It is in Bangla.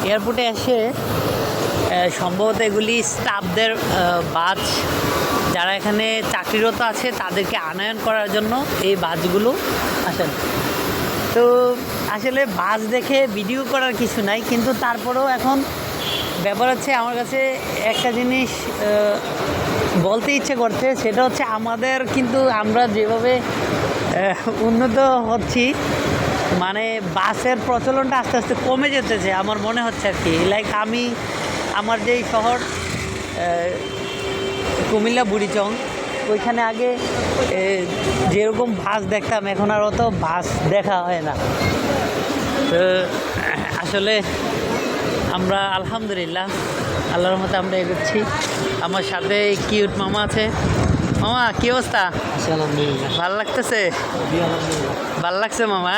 এয়ারপোর্টে এসে সম্ভবত এগুলি স্টাফদের বাস, যারা এখানে চাকরিরত আছে তাদেরকে আনয়ন করার জন্য এই বাসগুলো আসেন। তো আসলে বাস দেখে ভিডিও করার কিছু নাই, কিন্তু তারপরেও এখন ব্যাপার হচ্ছে আমার কাছে একটা জিনিস বলতে ইচ্ছে করছে, সেটা হচ্ছে আমাদের কিন্তু আমরা যেভাবে উন্নত হচ্ছি, মানে বাসের প্রচলনটা আস্তে আস্তে কমে যেতেছে আমার মনে হচ্ছে আর কি। লাইক আমি আমার যেই শহর কুমিল্লা বুড়িচং, ওইখানে আগে যেরকম বাস দেখতাম এখন আর অত বাস দেখা হয় না। তো আসলে আমরা আলহামদুলিল্লাহ আল্লাহর মতো আমরা এগোচ্ছি। আমার সাথে কিউট মামা আছে। মামা কী অবস্থা? আলহামদুলিল্লাহ, ভাল লাগতেছে? আলহামদুলিল্লাহ। ভাল লাগছে মামা?